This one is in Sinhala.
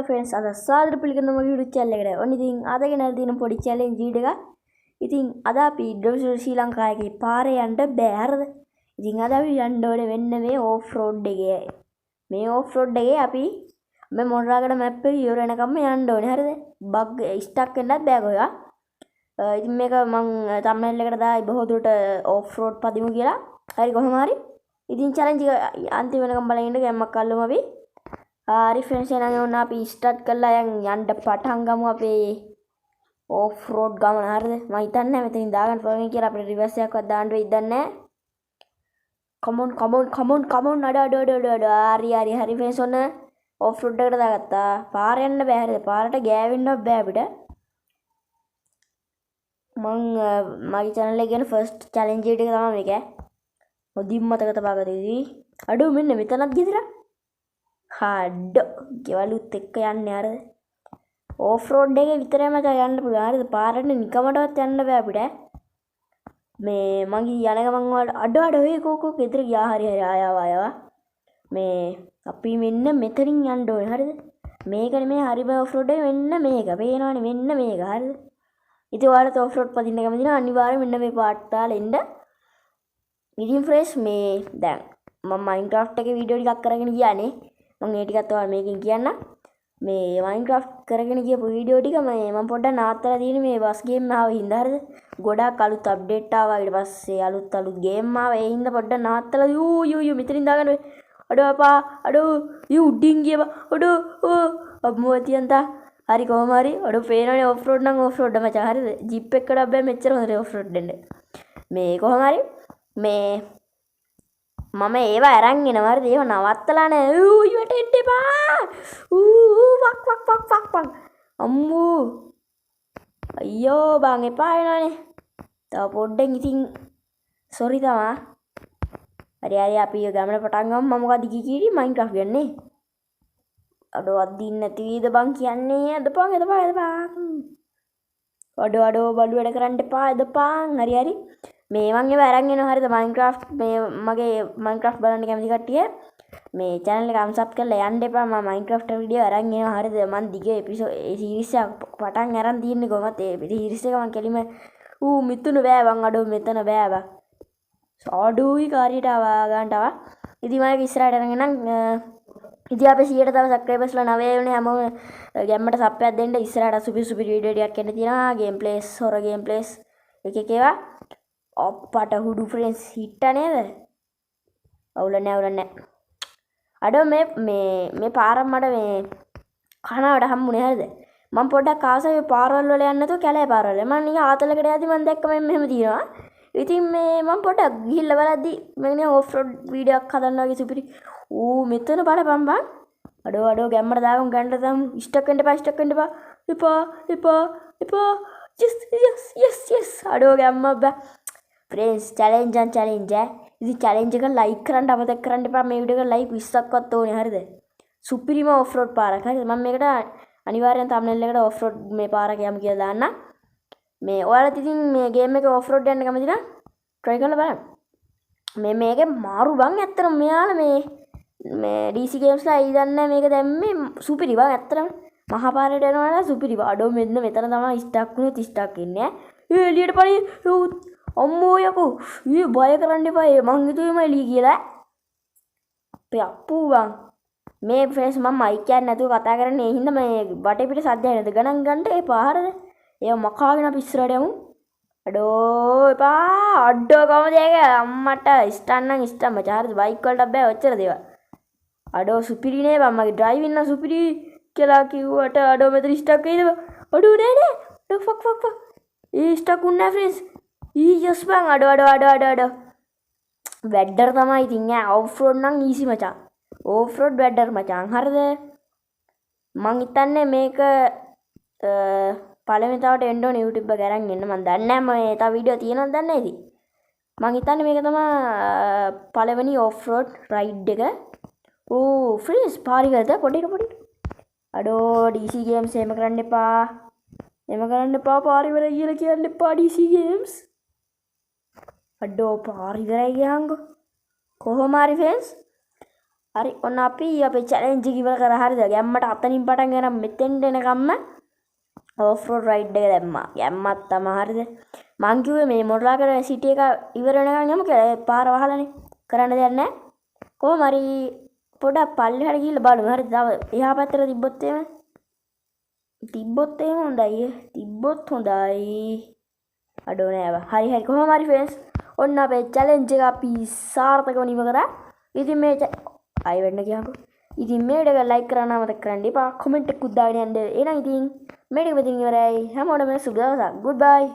फ्रेंड्स අද සාදර පිළිගන්න මගේ YouTube channel එකට. ඔන්න ඉතින් අද ගෙනල්ලා තියෙන පොඩි challenge වීඩියෝ එකක්. ඉතින් අද අපි ශ්‍රී ලංකාවේ පාරේ යන්න බෑ හරිද? ඉතින් අද අපි යන්න ඕනේ වෙන්න මේ off road එකේ. මේ off road එකේ අපි මේ මොනරාගඩ map එක ඉවර වෙනකම්ම යන්න ඕනේ හරිද? බග් ස්ටක් වෙන්නත් බෑ කොහෙවත්. ඉතින් මේක මම thumbnail එකට දායි බොහෝ දුරට off road පදිමු කියලා. හරි කොහොම හරි. ඉතින් challenge එක අන්තිම වෙනකම් බලන් ඉන්න ගැම්මක් අල්ලමු අපි. හරි ෆ්‍රෙන්ඩ්ස් එහෙනම් ඕන අපි ස්ටාර්ට් කරලා යන්න පටන් ගමු අපේ ඔෆ් රෝඩ් ගමන හරිද මම හිතන්නේ මෙතනින් දාගන්න පුළුවන් කියලා අපිට රිවර්ස් එකක්වත් දාන්න වෙයිද නැහැ කමොන් අඩ හරි ෆ්‍රෙන්ඩ්ස් ඔන්න ඔෆ් රෝඩ් එකට දාගත්තා පාර යන්න බෑ හරිද පාරට ගෑවෙන්නවත් බෑ අපිට මගේ channel එකේ තියෙන ෆස්ට් challenge එක තමයි මේක මොදින් මතක තබාගත්තී අඩෝ මෙන්න මෙතනක් ගෙදර හඩ ගෙවලුත් එක්ක යන්නේ හරිද ඕෆ් රෝඩ් එකේ විතරයි මචං යන්න පුළුවන් හරිද පාරට නිකමටවත් යන්න බෑ අපිට මේ මගේ යන ගමන් වල අඩ ඔය කෝකෝ ගෙදර ගියා හරි ආයවා මේ අපි මෙන්න මෙතනින් යන්න ඕනේ හරිද මේකනේ මේ හරිම ඕෆ් රෝඩ් එක මෙන්න මේක පේනවනේ මෙන්න මේක හරිද ඉතින් ඔයාලට ඕෆ් රෝඩ් පදින්න කැමති නම් අනිවාර්යයෙන් මෙන්න මේ පාර්ට් තාල එන්න ඉතින් ෆ්‍රෙෂ් මේ දැන් මම මයින්ක්‍රාෆ්ට් එකේ වීඩියෝ ටිකක් කරගෙන ගියානේ මම ඒ ටිකත් ඔයාලා මේකෙන් කියන්න මේ මයින්ක්‍රාෆ්ට් කරගෙන ගියපු වීඩියෝ ටික මම පොඩ්ඩක් නවත්තලා තියෙන්නේ මේ බස් ගේම් ආව හින්දා හරිද ගොඩක් අලුත් අප්ඩේට් ආවා ඊට පස්සේ අලුත් ගේම් ආවා ඒ හින්දා පොඩ්ඩක් නවත්තලා යූ මෙතනින් දාගන්න අඩෝ අපා අඩෝ යූ උඩින් ගියව අඩෝ අම්මෝතියන්තා හරි කොහොම හරි අඩෝ පේනවනේ ඔෆ් රෝඩ් නම් ඔෆ් රෝඩ් මචං හරිද ජීප් එකකට බෑ මෙච්චර හොඳට ඔෆ් රෝඩ් දෙන්න මේ කොහොම හරි මේ මම ඒවා අරන් එනවා හරිද ඒව නවත්තලා නෑ ඊට එන්න එපා වක් අම්මෝ අයියෝ බං එපා වෙනවනේ තව පොඩ්ඩෙන් ඉතින් සෝරි තමා හරි අපි ගමන පටන් ගමු මම මොකද කීකී මයින්ක්‍රාෆ්ට් ගන්නේ අඩෝ අදින්න නැති වීද බං කියන්නේ අදපන් අඩෝ බලු වැඩ කරන්න එපා අදපන් හරි මේ මම ඒව අරන් එනවා හරිද මයින්ක්‍රාෆ්ට් මේ මගේ මයින්ක්‍රාෆ්ට් බලන්න කැමති කට්ටිය මේ channel එක අන්සබ් කරලා යන්න එපා මම මයින්ක්‍රාෆ්ට් වීඩියෝ අරන් එනවා හරිද මම දිගේ එපිසෝඩ් ඒ සීරීස් එක පටන් අරන් තියෙන්නේ කොහොමද ඒ සීරීස් එක මම කෙලිම මිතුණු බෑ බං අඩෝ මෙතන බෑ බං අඩෝයි කාරියට ආවා ගන්නට ආවා ඉතින් මම ඉස්සරහට අරගෙන නම් ඉතින් අපේ 100ට තව සබ්ස්ක්‍රයිබර්ස්ලා 9 වෙනේ හැමෝම ගැම්මට සබ් එකක් දෙන්න ඉස්සරහට සුපිරි වීඩියෝ ටිකක් එන්න තියෙනවා ගේම් ප්ලේස් හොර ගේම් ප්ලේස් එක ඒවා අප්පට හුඩු ෆ්‍රෙන්ඩ්ස් හිට නේද අවුල නෑ අඩෝ මේ පාරක් මට මේ කනවට හම්බුනේ හරිද මම පොඩ්ඩක් ආසයි මේ පාරවල් වල යන්න නැතුව කැලේ පාරවල මම නිකන් ආතලකට යද්දි මම දැක්ක මෙහෙම තියෙනවා ඉතින් මේ මම පොඩ්ඩක් ගිහිල්ලා බලද්දි මේ ඕෆ් රෝඩ් වීඩියෝ එකක් හදන්න වගේ සුපිරි මෙතන බලපන් බං අඩෝ ගැම්මට දාගමු ගන්න දාමු ස්ටක් වෙන්න එපා yes අඩෝ ගැම්ම බෑ फ्रेंड्स चैलेंज इसी चैलेंज එක ලයික් කරන්න අමතක කරන්න එපා මේ වීඩියෝ එක ලයික් 20ක්වත් ඕනේ හරිද සුපිරිම ඔෆ් රෝඩ් පාරක් හරිද මම මේකට අනිවාර්යෙන් thumbnail එකට ඔෆ් රෝඩ් මේ පාරක යමු කියලා දාන්න මේ ඔයාලත් ඉතින් මේ ගේම් එක ඔෆ් රෝඩ් යන්න කැමති නම් try කරලා බලන්න මේකේ මාරු බං ඇත්තටම මෙයාලා මේ DC games ලා යි දන්නේ මේක දැම්මේ සුපිරි බං ඇත්තටම මහා පාරේට යනවා සුපිරි අඩෝ මෙන්න මෙතන තමයි ස්ටක් වුණේ ස්ටක් ඉන්නේ එළියට පරි අම්මෝ යකෝ ඊ බය කරන්න එපා මං හිතුවේ මම එළිය කියලා අපේ අප්පු බං මේ ෆ්‍රෙන්ඩ්ස් මම මයික් එකක් නැතුව කතා කරන්නේ ඒ හින්දා මේ වටේ පිට සද්දයක් නැද ගණන් ගන්න එපා හරිද ඒව මකාගෙන අපි ඉස්සරහට යමු අඩෝ එපා අඩෝ කොහමද ඒක අම්මට ස්ටන් මචං හරිද බයික් වලට බෑ ඔච්චර දේවල් අඩෝ සුපිරි නේ බං මගේ ඩ්‍රයිවිං නම් සුපිරි කියලා කිව්වට අඩෝ මෙතන ස්ටක් වෙයිද අඩෝ නෑ අඩෝ ෆක් ඒ ස්ටක් උන්නේ නැහැ ෆ්‍රෙන්ඩ්ස් යස් බං අඩෝ වැඩ්ඩර් තමයි ඉතින් ඔෆ් රෝඩ් නම් ඊසි මචං ඔෆ් රෝඩ් වැඩ්ඩර් මචං හරිද මං හිතන්නේ මේක පළවෙනි තවට එන්න ඕනේ YouTube එක අරන් එන්න මං දන්නේ නැහැ මම තව වීඩියෝ තියෙනවද දන්නේ නැති මං හිතන්නේ මේක තමයි පළවෙනි ඔෆ් රෝඩ් රයිඩ් එක ෆ්‍රීස් පාරිගද පොඩි අඩෝ DC games එහෙම කරන්න එපා පාරිවල කියලා කියන්න එපා DC games අඩෝ පාරිවරයි ගියාංගෝ කොහොම හරි ෆ්‍රෙන්ඩ්ස් හරි ඔන්න අපි අපේ චැලෙන්ජ් එක ඉවර කරා හරිද? ගැම්මට අතනින් පටන් ගෙන මෙතෙන්ට එනකම්ම ඕෆ් රෝඩ් රයිඩ් එක දැම්මා. ගැම්මත් තමයි හරිද? මං කිව්වේ මේ මොරලාගල සිටි එක ඉවර වෙනකන් යමු කියලා. පාර වහලානේ. කරන්න දෙයක් නැහැ. කොහොම හරි පොඩක් පල්ලෙහාට ගිහිල්ලා බලමු. හරිද? තව එහා පැත්තට තිබ්බොත් එහෙම හොඳයි. තිබ්බොත් හොඳයි. අඩෝ නෑ. හරි කොහොම හරි ෆ්‍රෙන්ඩ්ස්. ඔන්න අපේ චැලෙන්ජ් එක අපි සාර්ථකව නිම කරා. ඉතින් මේ අය වෙන්න කියනකො. ඉතින් මේ වීඩියෝ එක ලයික් කරන්න අමතක කරන්න එපා. කමෙන්ට් එකක් දාගෙන යන්න. එහෙනම් ඉතින් මේ වීඩියෝ එක මෙතන ඉවරයි. හැමෝටම සුබ දවසක්. ගුඩ් බයි.